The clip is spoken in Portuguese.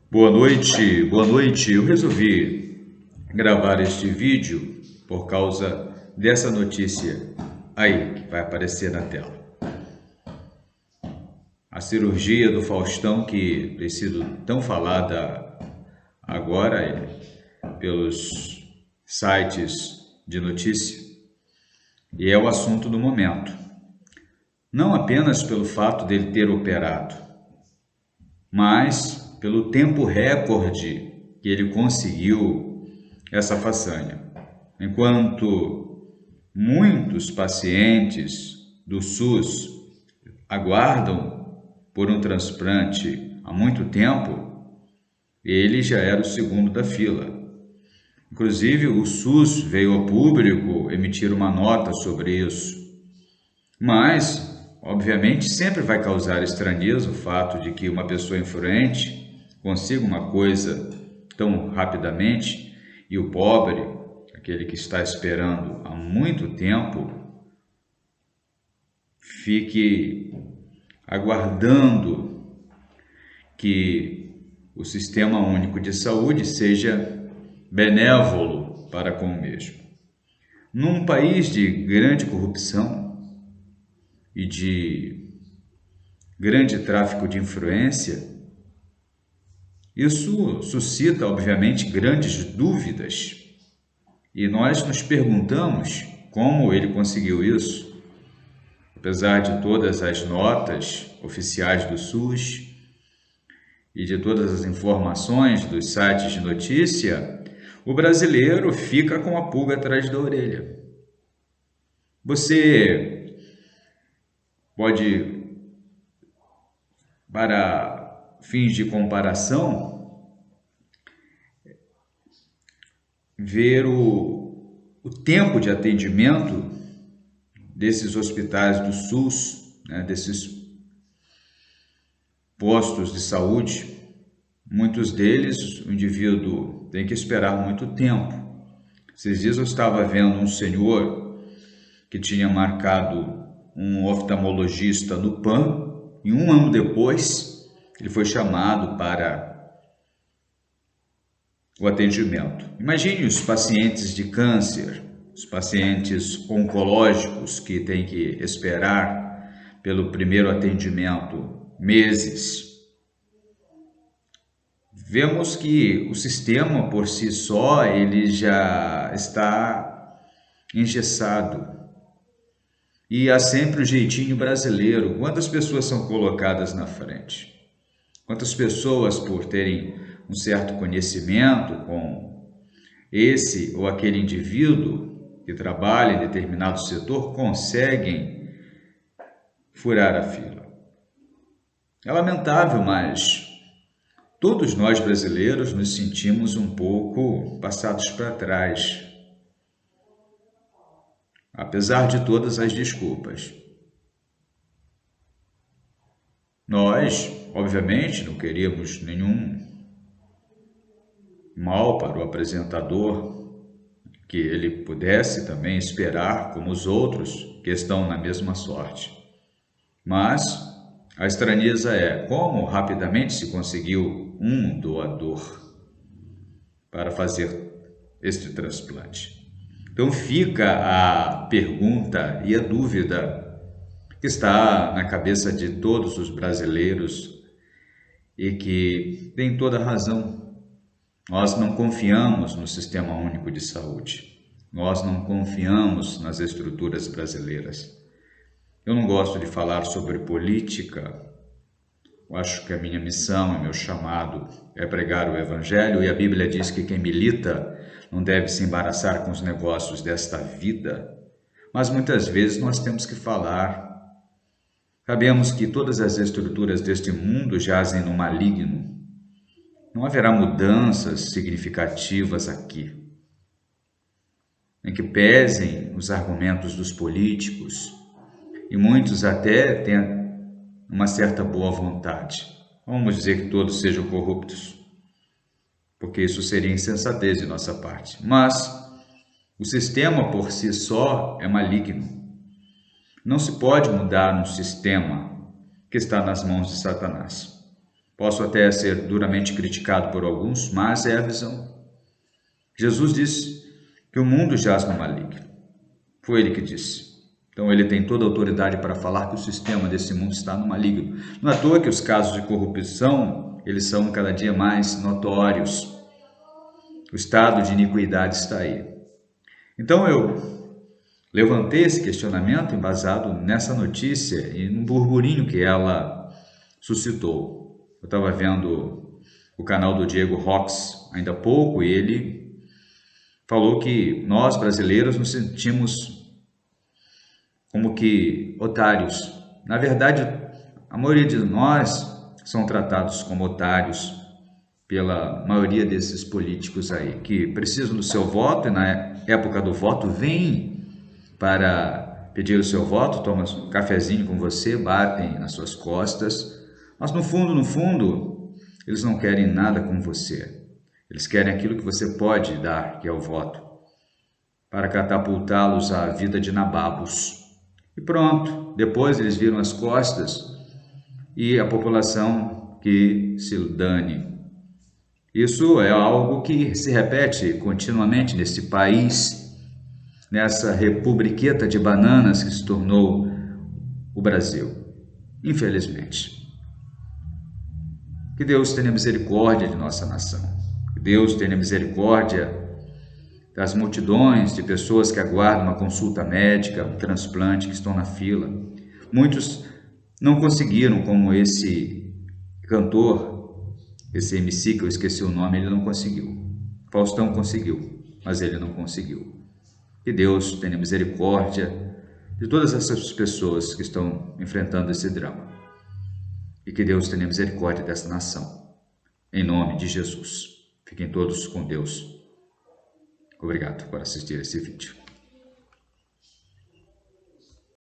Boa noite, boa noite. Eu resolvi gravar este vídeo por causa dessa notícia aí que vai aparecer na tela. A cirurgia do Faustão, que tem sido tão falada agora pelos sites de notícia, e é o assunto do momento. Não apenas pelo fato dele ter operado, mas pelo tempo recorde que ele conseguiu essa façanha. Enquanto muitos pacientes do SUS aguardam por um transplante há muito tempo, ele já era o segundo da fila. Inclusive, o SUS veio ao público emitir uma nota sobre isso. Mas, obviamente, sempre vai causar estranheza o fato de que uma pessoa influente consiga uma coisa tão rapidamente e o pobre, aquele que está esperando há muito tempo, fique aguardando que o Sistema Único de Saúde seja benévolo para com o mesmo. Num país de grande corrupção e de grande tráfico de influência, isso suscita, obviamente, grandes dúvidas. E nós nos perguntamos como ele conseguiu isso. Apesar de todas as notas oficiais do SUS e de todas as informações dos sites de notícia, o brasileiro fica com a pulga atrás da orelha. Você pode, para fins de comparação, ver o tempo de atendimento desses hospitais do SUS, desses postos de saúde. Muitos deles, o indivíduo tem que esperar muito tempo. Esses dias eu estava vendo um senhor que tinha marcado um oftalmologista no PAN e um ano depois ele foi chamado para o atendimento. Imagine os pacientes de câncer, os pacientes oncológicos que têm que esperar pelo primeiro atendimento meses. Vemos que o sistema por si só ele já está engessado. E há sempre o jeitinho brasileiro. Quantas pessoas são colocadas na frente? Quantas pessoas, por terem um certo conhecimento com esse ou aquele indivíduo que trabalha em determinado setor, conseguem furar a fila? É lamentável, mas todos nós brasileiros nos sentimos um pouco passados para trás, apesar de todas as desculpas. Nós, obviamente, não queríamos nenhum mal para o apresentador, que ele pudesse também esperar como os outros que estão na mesma sorte. Mas a estranheza é como rapidamente se conseguiu um doador para fazer este transplante. Então fica a pergunta e a dúvida que está na cabeça de todos os brasileiros e que tem toda a razão. Nós não confiamos no Sistema Único de Saúde. Nós não confiamos nas estruturas brasileiras. Eu não gosto de falar sobre política. Eu acho que a minha missão, o meu chamado é pregar o Evangelho, e a Bíblia diz que quem milita não deve se embaraçar com os negócios desta vida. Mas muitas vezes nós temos que falar. Sabemos que todas as estruturas deste mundo jazem no maligno. Não haverá mudanças significativas aqui, em que pesem os argumentos dos políticos, e muitos até têm uma certa boa vontade. Vamos dizer que todos sejam corruptos, porque isso seria insensatez de nossa parte. Mas o sistema por si só é maligno. Não se pode mudar um sistema que está nas mãos de Satanás. Posso até ser duramente criticado por alguns, mas é a visão. Jesus disse que o mundo jaz no maligno. Foi ele que disse. Então ele tem toda a autoridade para falar que o sistema desse mundo está no maligno. Não é à toa que os casos de corrupção, eles são cada dia mais notórios. O estado de iniquidade está aí. Então eu levantei esse questionamento embasado nessa notícia e no burburinho que ela suscitou. Eu estava vendo o canal do Diego Rox ainda há pouco e ele falou que nós brasileiros nos sentimos como que otários. Na verdade, a maioria de nós são tratados como otários pela maioria desses políticos aí, que precisam do seu voto e na época do voto vêm para pedir o seu voto, tomam um cafezinho com você, batem nas suas costas, mas no fundo, eles não querem nada com você. Eles querem aquilo que você pode dar, que é o voto, para catapultá-los à vida de nababos. E pronto, depois eles viram as costas e a população que se dane. Isso é algo que se repete continuamente nesse país, nessa republiqueta de bananas que se tornou o Brasil, infelizmente. Que Deus tenha misericórdia de nossa nação. Que Deus tenha misericórdia das multidões de pessoas que aguardam uma consulta médica, um transplante, que estão na fila. Muitos não conseguiram, como esse cantor, esse MC que eu esqueci o nome, ele não conseguiu. Faustão conseguiu, mas ele não conseguiu. Que Deus tenha misericórdia de todas essas pessoas que estão enfrentando esse drama. E que Deus tenha misericórdia dessa nação. Em nome de Jesus. Fiquem todos com Deus. Obrigado por assistir esse vídeo.